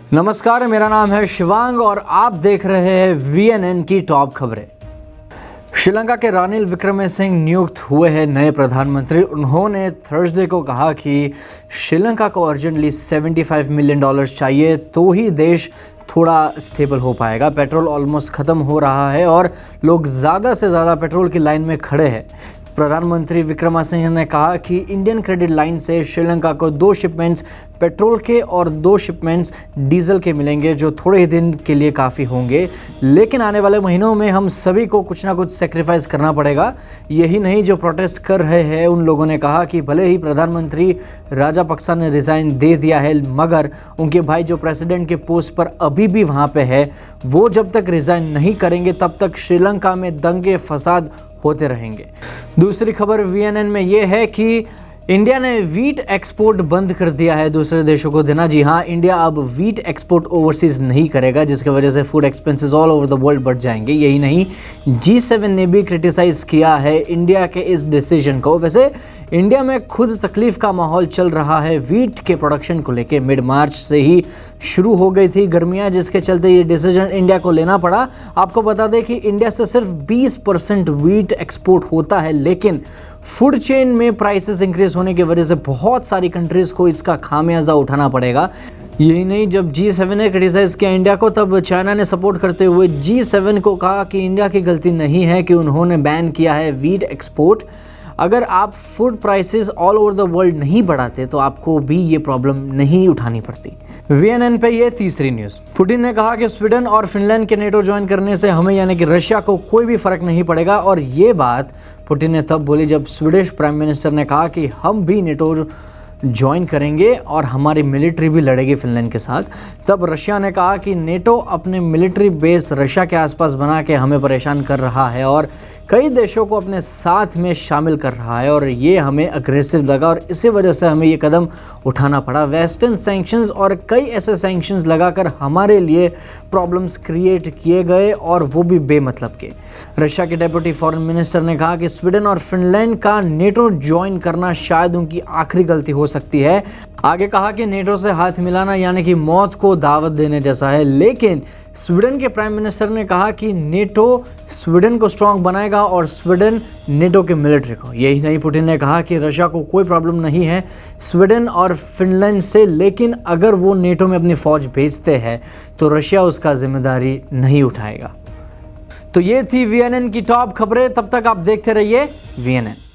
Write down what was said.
नमस्कार, मेरा नाम है शिवांग और आप देख रहे हैं VNN की टॉप खबरें। श्रीलंका के रानिल विक्रमसिंघे नियुक्त हुए हैं नए प्रधानमंत्री। उन्होंने थर्सडे को कहा कि श्रीलंका को अर्जेंटली $75 मिलियन चाहिए तो ही देश थोड़ा स्टेबल हो पाएगा। पेट्रोल ऑलमोस्ट ख़त्म हो रहा है और लोग ज़्यादा से ज़्यादा पेट्रोल की लाइन में खड़े हैं। प्रधानमंत्री विक्रमसिंघे ने कहा कि इंडियन क्रेडिट लाइन से श्रीलंका को 2 शिपमेंट्स पेट्रोल के और 2 शिपमेंट्स डीजल के मिलेंगे, जो थोड़े ही दिन के लिए काफ़ी होंगे, लेकिन आने वाले महीनों में हम सभी को कुछ ना कुछ सेक्रीफाइस करना पड़ेगा। यही नहीं, जो प्रोटेस्ट कर रहे हैं उन लोगों ने कहा कि भले ही प्रधानमंत्री राजापक्सा ने रिज़ाइन दे दिया है, मगर उनके भाई जो प्रेसिडेंट के पोस्ट पर अभी भी वहाँ पे है, वो जब तक रिज़ाइन नहीं करेंगे तब तक श्रीलंका में दंगे फसाद होते रहेंगे। दूसरी खबर VNN में ये है कि इंडिया ने वीट एक्सपोर्ट बंद कर दिया है दूसरे देशों को देना। जी हाँ, इंडिया अब वीट एक्सपोर्ट ओवरसीज नहीं करेगा, जिसकी वजह से food expenses all over the world बढ़ जाएंगे। यही नहीं, G7 ने भी क्रिटिसाइज किया है इंडिया के इस डिसीजन को। वैसे इंडिया में खुद तकलीफ का माहौल चल रहा है वीट के प्रोडक्शन को लेके। मिड मार्च से ही शुरू हो गई थी गर्मियाँ, जिसके चलते ये डिसीजन इंडिया को लेना पड़ा। आपको बता दें कि इंडिया से सिर्फ 20% वीट एक्सपोर्ट होता है, लेकिन फूड चेन में प्राइसेस इंक्रीज होने की वजह से बहुत सारी कंट्रीज़ को इसका खामियाजा उठाना पड़ेगा। यही नहीं, जब G7 ने क्रिटिसाइज़ किया इंडिया को, तब चाइना ने सपोर्ट करते हुए G7 को कहा कि इंडिया की गलती नहीं है कि उन्होंने बैन किया है वीट एक्सपोर्ट। अगर आप food prices all over the world नहीं बढ़ाते तो आपको भी ये प्रॉब्लम नहीं उठानी पड़ती। VNN पे ये तीसरी न्यूज़। पुतिन ने कहा कि स्वीडन और फिनलैंड के नेटो ज्वाइन करने से हमें यानी कि रशिया को कोई भी फर्क नहीं पड़ेगा। और ये बात पुतिन ने तब बोली जब स्वीडिश प्राइम मिनिस्टर ने कहा कि हम भी नेटो ज्वाइन करेंगे और हमारी मिलिट्री भी लड़ेगी फिनलैंड के साथ। तब रशिया ने कहा कि नेटो अपने मिलिट्री बेस रशिया के आसपास बना के हमें परेशान कर रहा है और कई देशों को अपने साथ में शामिल कर रहा है, और ये हमें अग्रेसिव लगा और इसी वजह से हमें ये कदम उठाना पड़ा। वेस्टर्न सैंक्शंस और कई ऐसे सैंक्शंस लगाकर हमारे लिए प्रॉब्लम्स क्रिएट किए गए, और वो भी बेमतलब के। रशिया के डेप्यूटी फॉरेन मिनिस्टर ने कहा कि स्वीडन और फिनलैंड का नेटो ज्वाइन करना शायद उनकी आखिरी गलती हो सकती है। आगे कहा कि नेटो से हाथ मिलाना यानी कि मौत को दावत देने जैसा है। लेकिन स्वीडन के प्राइम मिनिस्टर ने कहा कि नेटो स्वीडन को स्ट्रांग बनाएगा और स्वीडन नेटो के मिलिट्री को। यही नहीं, पुतिन ने कहा कि रशिया को कोई प्रॉब्लम नहीं है स्वीडन और फिनलैंड से, लेकिन अगर वो नेटो में अपनी फौज भेजते हैं तो रशिया उसका जिम्मेदारी नहीं उठाएगा। तो ये थी VNN की टॉप खबरें। तब तक आप देखते रहिए VNN।